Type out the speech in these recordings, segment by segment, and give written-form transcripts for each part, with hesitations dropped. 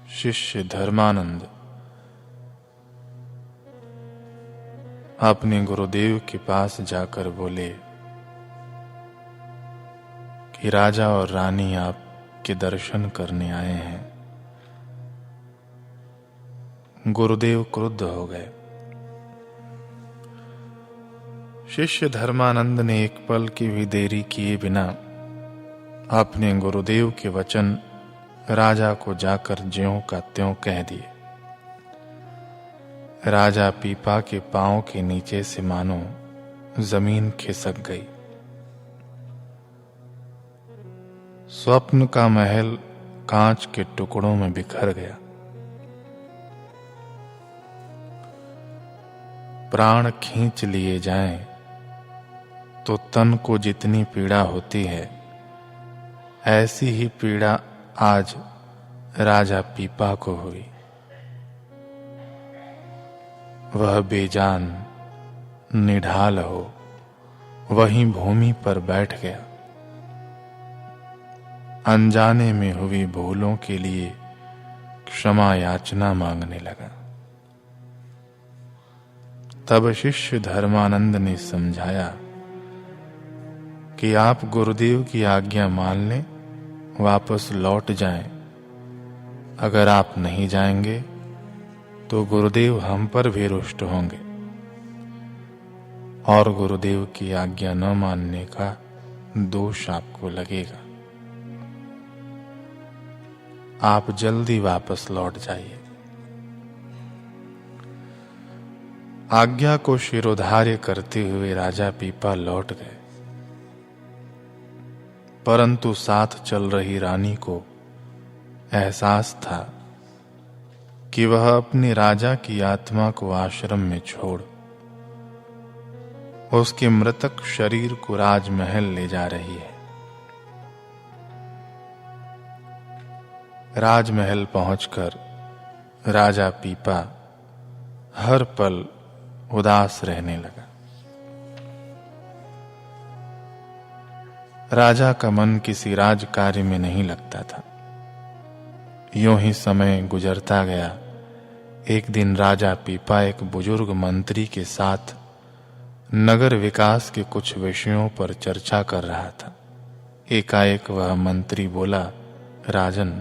शिष्य धर्मानंद अपने गुरुदेव के पास जाकर बोले कि राजा और रानी आपके दर्शन करने आए हैं। गुरुदेव क्रुद्ध हो गए। शिष्य धर्मानंद ने एक पल की भी देरी किए बिना अपने गुरुदेव के वचन राजा को जाकर ज्यों का त्यों कह दिए। राजा पीपा के पांव के नीचे से मानो जमीन खिसक गई। स्वप्न का महल कांच के टुकड़ों में बिखर गया। प्राण खींच लिए जाएं तो तन को जितनी पीड़ा होती है, ऐसी ही पीड़ा आज राजा पीपा को हुई। वह बेजान निढाल हो वहीं भूमि पर बैठ गया। अनजाने में हुई भूलों के लिए क्षमा याचना मांगने लगा। तब शिष्य धर्मानंद ने समझाया कि आप गुरुदेव की आज्ञा मान लें, वापस लौट जाएं। अगर आप नहीं जाएंगे तो गुरुदेव हम पर भी रुष्ट होंगे और गुरुदेव की आज्ञा न मानने का दोष आपको लगेगा। आप जल्दी वापस लौट जाइए। आज्ञा को शिरोधार्य करते हुए राजा पीपा लौट गए, परंतु साथ चल रही रानी को एहसास था कि वह अपने राजा की आत्मा को आश्रम में छोड़ उसके मृतक शरीर को राजमहल ले जा रही है। राजमहल पहुंचकर राजा पीपा हर पल उदास रहने लगा। राजा का मन किसी राज कार्य में नहीं लगता था। यूं ही समय गुजरता गया। एक दिन राजा पीपा एक बुजुर्ग मंत्री के साथ नगर विकास के कुछ विषयों पर चर्चा कर रहा था। एकाएक वह मंत्री बोला, राजन,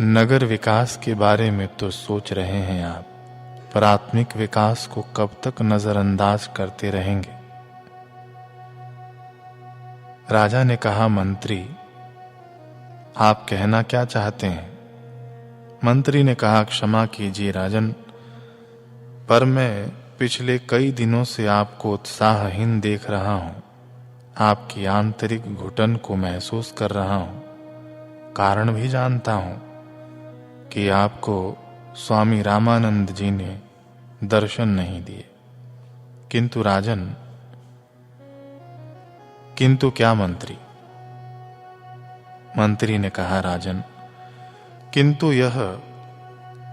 नगर विकास के बारे में तो सोच रहे हैं आप, प्राथमिक विकास को कब तक नजरअंदाज करते रहेंगे? राजा ने कहा, मंत्री, आप कहना क्या चाहते हैं? मंत्री ने कहा, क्षमा कीजिए राजन, पर मैं पिछले कई दिनों से आपको उत्साहहीन देख रहा हूं। आपकी आंतरिक घुटन को महसूस कर रहा हूं। कारण भी जानता हूं कि आपको स्वामी रामानंद जी ने दर्शन नहीं दिए। किंतु राजन, किंतु क्या मंत्री? मंत्री ने कहा, राजन, किंतु यह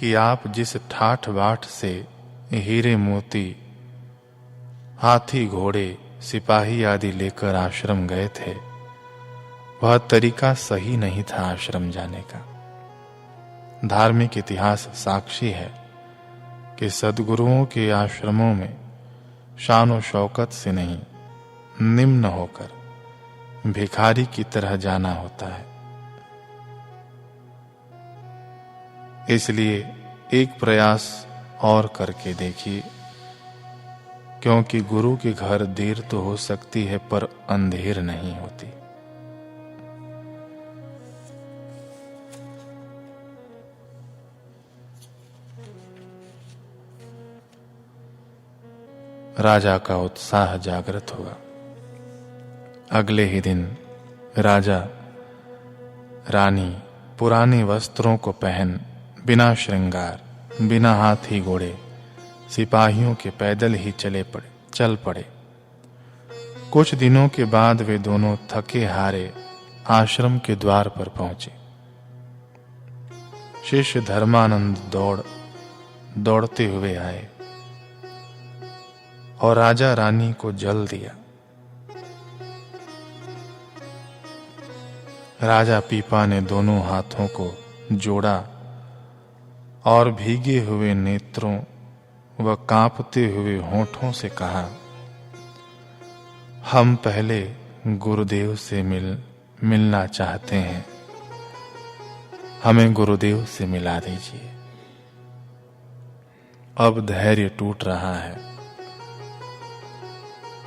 कि आप जिस ठाठ बाट से हीरे मोती, हाथी घोड़े, सिपाही आदि लेकर आश्रम गए थे, वह तरीका सही नहीं था आश्रम जाने का। धार्मिक इतिहास साक्षी है कि सद्गुरुओं के आश्रमों में शान और शौकत से नहीं, निम्न होकर भिखारी की तरह जाना होता है। इसलिए एक प्रयास और करके देखिए, क्योंकि गुरु के घर देर तो हो सकती है पर अंधेर नहीं होती। राजा का उत्साह जागृत हुआ। अगले ही दिन राजा रानी पुराने वस्त्रों को पहन, बिना श्रृंगार, बिना हाथी घोड़े, सिपाहियों के पैदल ही चल पड़े। कुछ दिनों के बाद वे दोनों थके हारे आश्रम के द्वार पर पहुंचे। शिष्य धर्मानंद दौड़ते हुए आए और राजा रानी को जल दिया। राजा पीपा ने दोनों हाथों को जोड़ा और भीगे हुए नेत्रों व कांपते हुए होठों से कहा, हम पहले गुरुदेव से मिलना चाहते हैं, हमें गुरुदेव से मिला दीजिए। अब धैर्य टूट रहा है,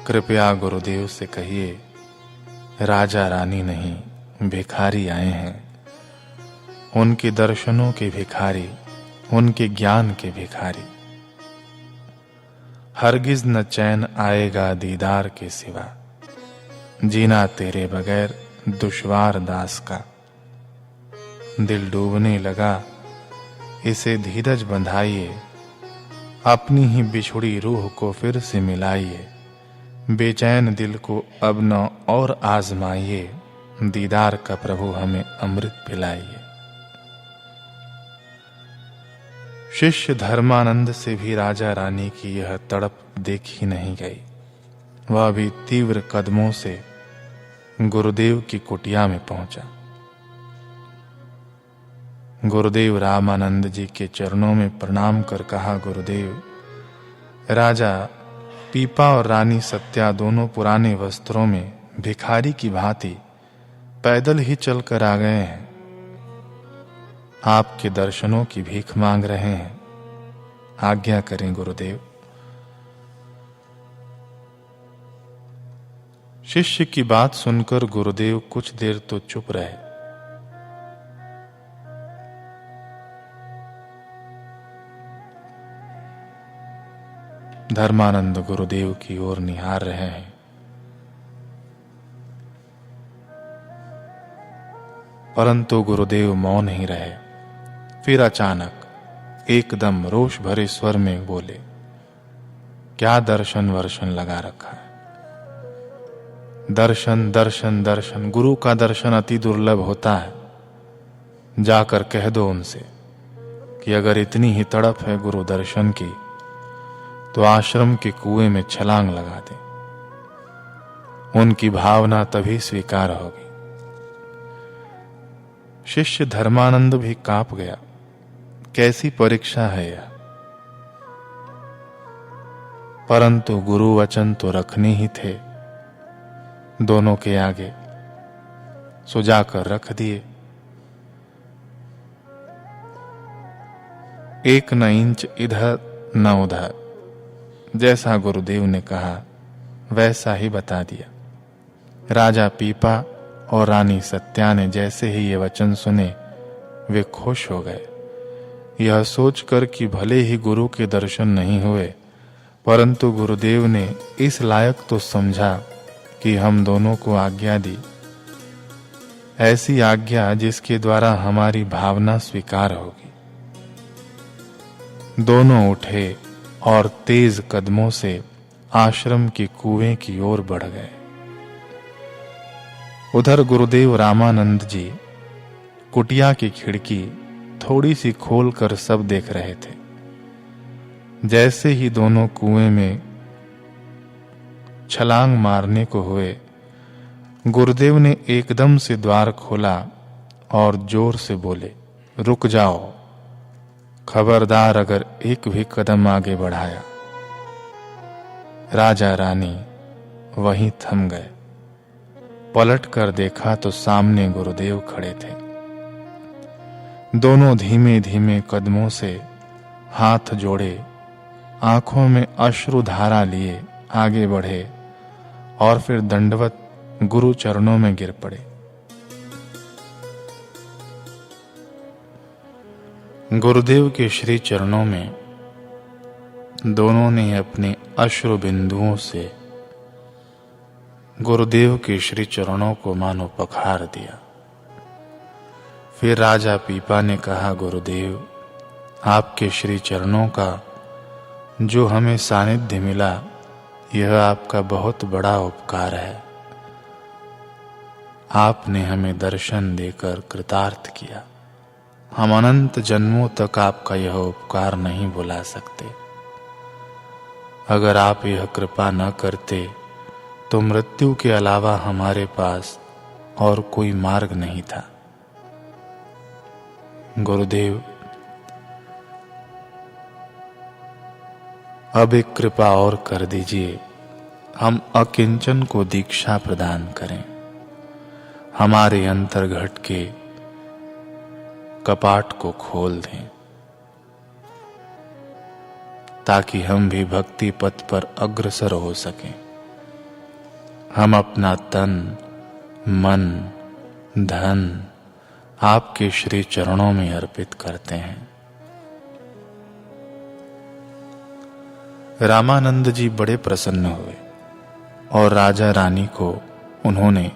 कृपया गुरुदेव से कहिए, राजा रानी नहीं भिखारी आए हैं, उनके दर्शनों के भिखारी, उनके ज्ञान के भिखारी। हरगिज न चैन आएगा दीदार के सिवा, जीना तेरे बगैर दुश्वार दास का। दिल डूबने लगा, इसे धीरज बंधाइए, अपनी ही बिछुड़ी रूह को फिर से मिलाइए। बेचैन दिल को अब न और आजमाइए, दीदार का प्रभु हमें अमृत पिलाइए। शिष्य धर्मानंद से भी राजा रानी की यह तड़प देखी नहीं गई। वह भी तीव्र कदमों से गुरुदेव की कुटिया में पहुंचा। गुरुदेव रामानंद जी के चरणों में प्रणाम कर कहा, गुरुदेव, राजा पीपा और रानी सत्या दोनों पुराने वस्त्रों में भिखारी की भांति पैदल ही चलकर आ गए हैं। आपके दर्शनों की भीख मांग रहे हैं, आज्ञा करें गुरुदेव। शिष्य की बात सुनकर गुरुदेव कुछ देर तो चुप रहे। धर्मानंद गुरुदेव की ओर निहार रहे हैं। परंतु गुरुदेव मौन ही रहे। फिर अचानक एकदम रोष भरे स्वर में बोले, क्या दर्शन वर्शन लगा रखा है? दर्शन दर्शन दर्शन, गुरु का दर्शन अति दुर्लभ होता है। जाकर कह दो उनसे कि अगर इतनी ही तड़प है गुरु दर्शन की तो आश्रम के कुएं में छलांग लगा दे। उनकी भावना तभी स्वीकार होगी। शिष्य धर्मानंद भी कांप गया। कैसी परीक्षा है यह? परंतु गुरु वचन तो रखने ही थे दोनों के आगे, सो जाकर रख दिए। एक न इंच इधर न उधर, जैसा गुरुदेव ने कहा वैसा ही बता दिया। राजा पीपा और रानी सत्या ने जैसे ही ये वचन सुने वे खुश हो गए, यह सोचकर कि भले ही गुरु के दर्शन नहीं हुए, परंतु गुरुदेव ने इस लायक तो समझा कि हम दोनों को आज्ञा दी, ऐसी आज्ञा जिसके द्वारा हमारी भावना स्वीकार होगी। दोनों उठे और तेज कदमों से आश्रम के कुएं की ओर बढ़ गए। उधर गुरुदेव रामानंद जी कुटिया की खिड़की थोड़ी सी खोलकर सब देख रहे थे। जैसे ही दोनों कुएं में छलांग मारने को हुए, गुरुदेव ने एकदम से द्वार खोला और जोर से बोले, रुक जाओ, खबरदार अगर एक भी कदम आगे बढ़ाया। राजा रानी वहीं थम गए। पलट कर देखा तो सामने गुरुदेव खड़े थे। दोनों धीमे धीमे कदमों से हाथ जोड़े, आंखों में अश्रुधारा लिए आगे बढ़े और फिर दंडवत गुरु चरणों में गिर पड़े। गुरुदेव के श्री चरणों में दोनों ने अपने अश्रु बिंदुओं से गुरुदेव के श्री चरणों को मानो पखार दिया। फिर राजा पीपा ने कहा, गुरुदेव, आपके श्री चरणों का जो हमें सानिध्य मिला, यह आपका बहुत बड़ा उपकार है। आपने हमें दर्शन देकर कृतार्थ किया। हम अनंत जन्मों तक आपका यह उपकार नहीं भुला सकते। अगर आप यह कृपा न करते तो मृत्यु के अलावा हमारे पास और कोई मार्ग नहीं था। गुरुदेव, अब एक कृपा और कर दीजिए, हम अकिंचन को दीक्षा प्रदान करें। हमारे अंतर्घट के कपाट को खोल दें, ताकि हम भी भक्ति पथ पर अग्रसर हो सकें। हम अपना तन, मन, धन आपके श्री चरणों में अर्पित करते हैं। रामानंद जी बड़े प्रसन्न हुए और राजा रानी को उन्होंने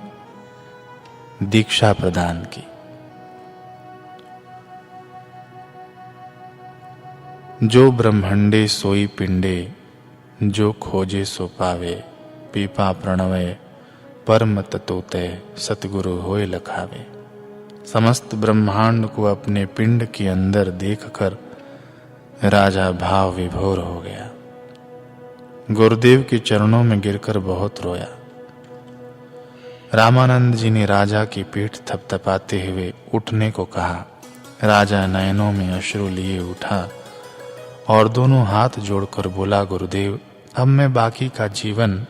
दीक्षा प्रदान की। जो ब्रह्मंडे सोई पिंडे, जो खोजे सो पावे, पीपा प्रणवय परम ततोते, सतगुरु होए लखावे। समस्त ब्रह्मांड को अपने पिंड के अंदर देखकर राजा भाव विभोर हो गया। गुरुदेव के चरणों में गिरकर बहुत रोया। रामानंद जी ने राजा की पीठ थपथपाते हुए उठने को कहा। राजा नयनों में अश्रु लिए उठा और दोनों हाथ जोड़कर बोला, गुरुदेव, अब मैं बाकी का जीवन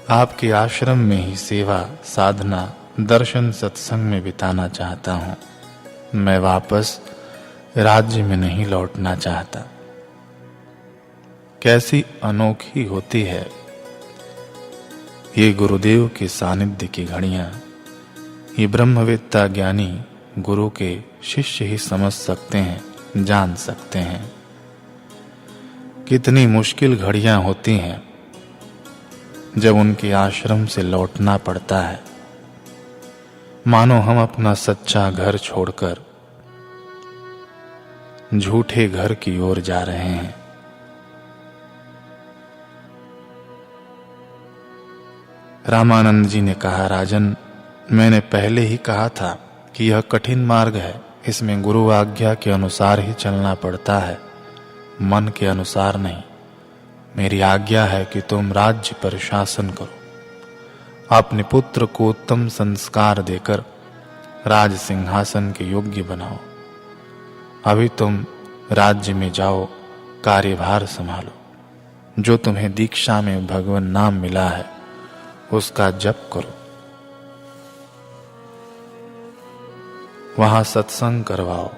आपके आश्रम में ही सेवा, साधना, दर्शन, सत्संग में बिताना चाहता हूँ। मैं वापस राज्य में नहीं लौटना चाहता। कैसी अनोखी होती है ये गुरुदेव के सानिध्य की घड़ियां। ये ब्रह्मवेत्ता ज्ञानी गुरु के शिष्य ही समझ सकते हैं, जान सकते हैं। कितनी मुश्किल घड़ियां होती हैं जब उनके आश्रम से लौटना पड़ता है। मानो हम अपना सच्चा घर छोड़कर झूठे घर की ओर जा रहे हैं। रामानंद जी ने कहा, राजन, मैंने पहले ही कहा था कि यह कठिन मार्ग है। इसमें गुरु आज्ञा के अनुसार ही चलना पड़ता है, मन के अनुसार नहीं। मेरी आज्ञा है कि तुम राज्य पर शासन करो। अपने पुत्र को उत्तम संस्कार देकर राज सिंहासन के योग्य बनाओ। अभी तुम राज्य में जाओ, कार्यभार संभालो। जो तुम्हें दीक्षा में भगवान नाम मिला है उसका जप करो। वहां सत्संग करवाओ।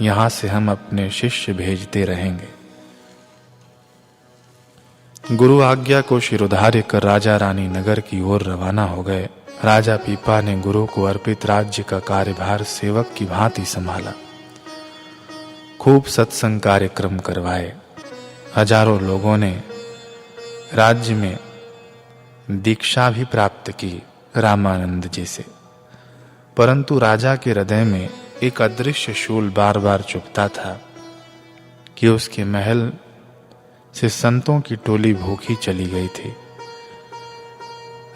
यहां से हम अपने शिष्य भेजते रहेंगे। गुरु आज्ञा को शिरोधार्य कर राजा रानी नगर की ओर रवाना हो गए। राजा पीपा ने गुरु को अर्पित राज्य का कार्यभार सेवक की भांति संभाला। खूब सत्संग कार्यक्रम करवाए। हजारों लोगों ने राज्य में दीक्षा भी प्राप्त की रामानंद जी से। परंतु राजा के हृदय में एक अदृश्य शूल बार बार चुभता था कि उसके महल से संतों की टोली भूखी चली गई थी।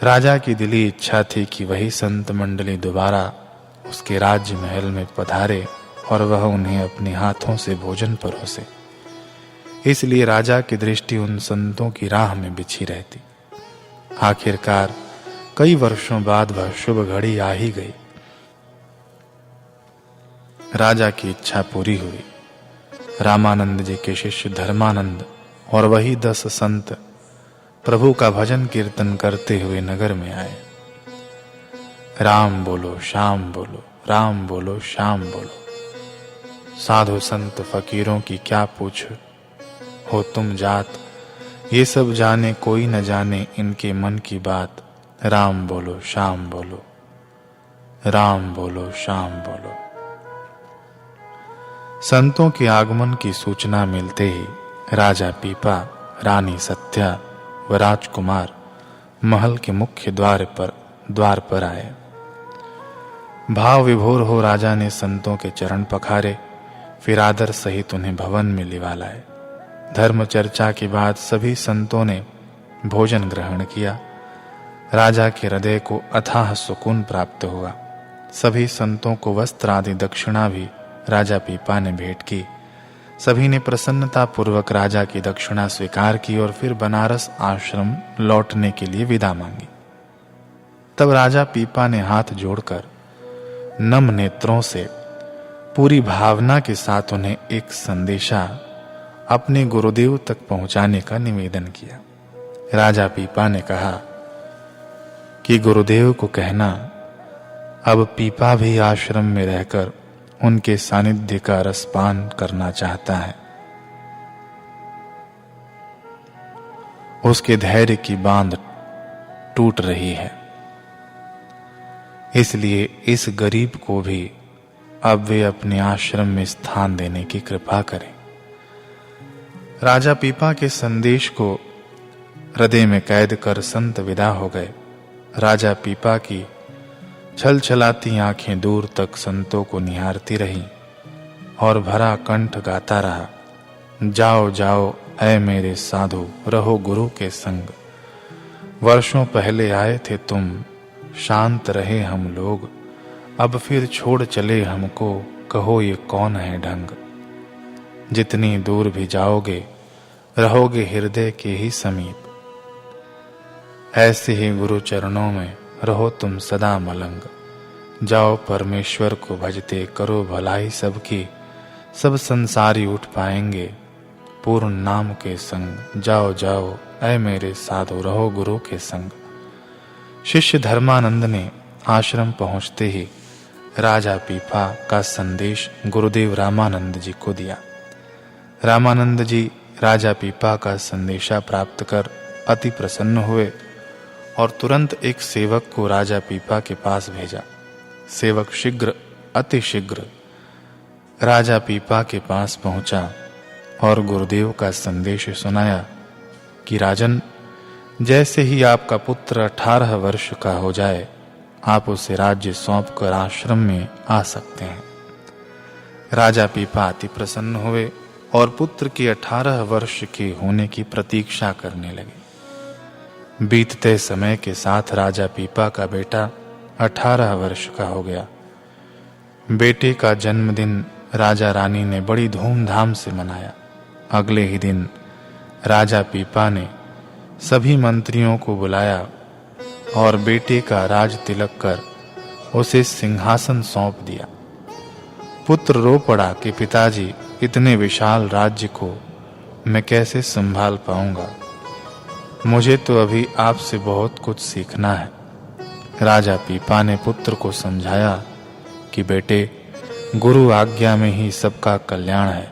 राजा की दिली इच्छा थी कि वही संत मंडली दोबारा उसके राज्य महल में पधारे और वह उन्हें अपने हाथों से भोजन परोसे। इसलिए राजा की दृष्टि उन संतों की राह में बिछी रहती। आखिरकार कई वर्षों बाद वह शुभ घड़ी आ ही गई। राजा की इच्छा पूरी हुई। रामानंद जी के शिष्य धर्मानंद और वही 10 संत प्रभु का भजन कीर्तन करते हुए नगर में आए। राम बोलो श्याम बोलो, राम बोलो श्याम बोलो। साधु संत फकीरों की क्या पूछ हो तुम जात, ये सब जाने कोई न जाने इनके मन की बात। राम बोलो श्याम बोलो, राम बोलो श्याम बोलो। संतों के आगमन की सूचना मिलते ही राजा पीपा, रानी सत्या व राजकुमार महल के मुख्य द्वार पर आए। भाव विभोर हो राजा ने संतों के चरण पखारे, फिर आदर सहित उन्हें भवन में लिवा लाए। धर्म चर्चा के बाद सभी संतों ने भोजन ग्रहण किया। राजा के हृदय को अथाह सुकून प्राप्त हुआ। सभी संतों को वस्त्र आदि दक्षिणा भी राजा पीपा ने भेंट की। सभी ने प्रसन्नता पूर्वक राजा की दक्षिणा स्वीकार की और फिर बनारस आश्रम लौटने के लिए विदा मांगी। तब राजा पीपा ने हाथ जोड़कर नम नेत्रों से पूरी भावना के साथ उन्हें एक संदेशा अपने गुरुदेव तक पहुंचाने का निवेदन किया। राजा पीपा ने कहा कि गुरुदेव को कहना अब पीपा भी आश्रम में रहकर उनके सानिध्य का रसपान करना चाहता है। उसके धैर्य की बांध टूट रही है, इसलिए इस गरीब को भी अब वे अपने आश्रम में स्थान देने की कृपा करें। राजा पीपा के संदेश को हृदय में कैद कर संत विदा हो गए। राजा पीपा की छलछलाती आंखें दूर तक संतों को निहारती रहीं और भरा कंठ गाता रहा, जाओ जाओ ऐ मेरे साधु, रहो गुरु के संग। वर्षों पहले आए थे तुम, शांत रहे हम लोग, अब फिर छोड़ चले हमको, कहो ये कौन है ढंग। जितनी दूर भी जाओगे रहोगे हृदय के ही समीप, ऐसे ही गुरु चरणों में रहो तुम सदा मलंग। जाओ परमेश्वर को भजते, करो भलाई सबकी, सब संसारी उठ पाएंगे पूर्ण नाम के संग। जाओ जाओ ऐ मेरे साधु, रहो गुरु के संग। शिष्य धर्मानंद ने आश्रम पहुंचते ही राजा पीपा का संदेश गुरुदेव रामानंद जी को दिया। रामानंद जी राजा पीपा का संदेशा प्राप्त कर अति प्रसन्न हुए और तुरंत एक सेवक को राजा पीपा के पास भेजा। सेवक शीघ्र अति शीघ्र राजा पीपा के पास पहुंचा और गुरुदेव का संदेश सुनाया कि राजन, जैसे ही आपका पुत्र 18 वर्ष का हो जाए आप उसे राज्य सौंपकर आश्रम में आ सकते हैं। राजा पीपा अति प्रसन्न हुए और पुत्र के 18 वर्ष के होने की प्रतीक्षा करने लगे। बीतते समय के साथ राजा पीपा का बेटा 18 वर्ष का हो गया। बेटे का जन्मदिन राजा रानी ने बड़ी धूमधाम से मनाया। अगले ही दिन राजा पीपा ने सभी मंत्रियों को बुलाया और बेटे का राज तिलक कर उसे सिंहासन सौंप दिया। पुत्र रो पड़ा कि पिताजी, इतने विशाल राज्य को मैं कैसे संभाल पाऊंगा, मुझे तो अभी आपसे बहुत कुछ सीखना है। राजा पीपा ने पुत्र को समझाया कि बेटे, गुरु आज्ञा में ही सबका कल्याण है,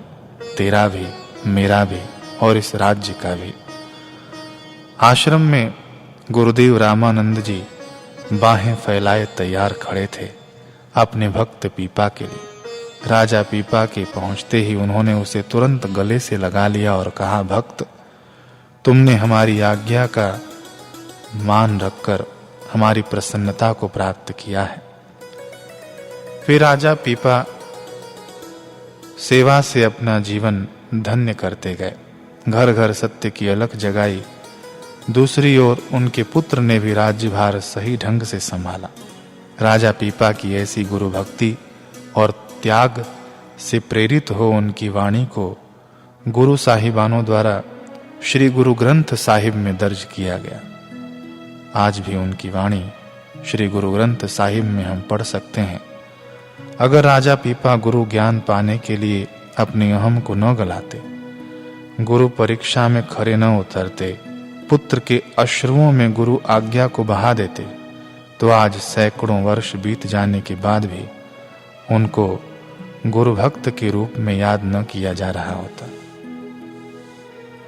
तेरा भी, मेरा भी और इस राज्य का भी। आश्रम में गुरुदेव रामानंद जी बाहें फैलाए तैयार खड़े थे अपने भक्त पीपा के लिए। राजा पीपा के पहुंचते ही उन्होंने उसे तुरंत गले से लगा लिया और कहा, भक्त, तुमने हमारी आज्ञा का मान रखकर हमारी प्रसन्नता को प्राप्त किया है। फिर राजा पीपा सेवा से अपना जीवन धन्य करते गए। घर घर सत्य की अलख जगाई। दूसरी ओर उनके पुत्र ने भी राज्यभार सही ढंग से संभाला। राजा पीपा की ऐसी गुरु भक्ति और त्याग से प्रेरित हो उनकी वाणी को गुरु साहिबानों द्वारा श्री गुरु ग्रंथ साहिब में दर्ज किया गया। आज भी उनकी वाणी श्री गुरु ग्रंथ साहिब में हम पढ़ सकते हैं। अगर राजा पीपा गुरु ज्ञान पाने के लिए अपने अहम को न गलाते, गुरु परीक्षा में खरे न उतरते, पुत्र के अश्रुओं में गुरु आज्ञा को बहा देते, तो आज सैकड़ों वर्ष बीत जाने के बाद भी उनको गुरु भक्त के रूप में याद न किया जा रहा होता।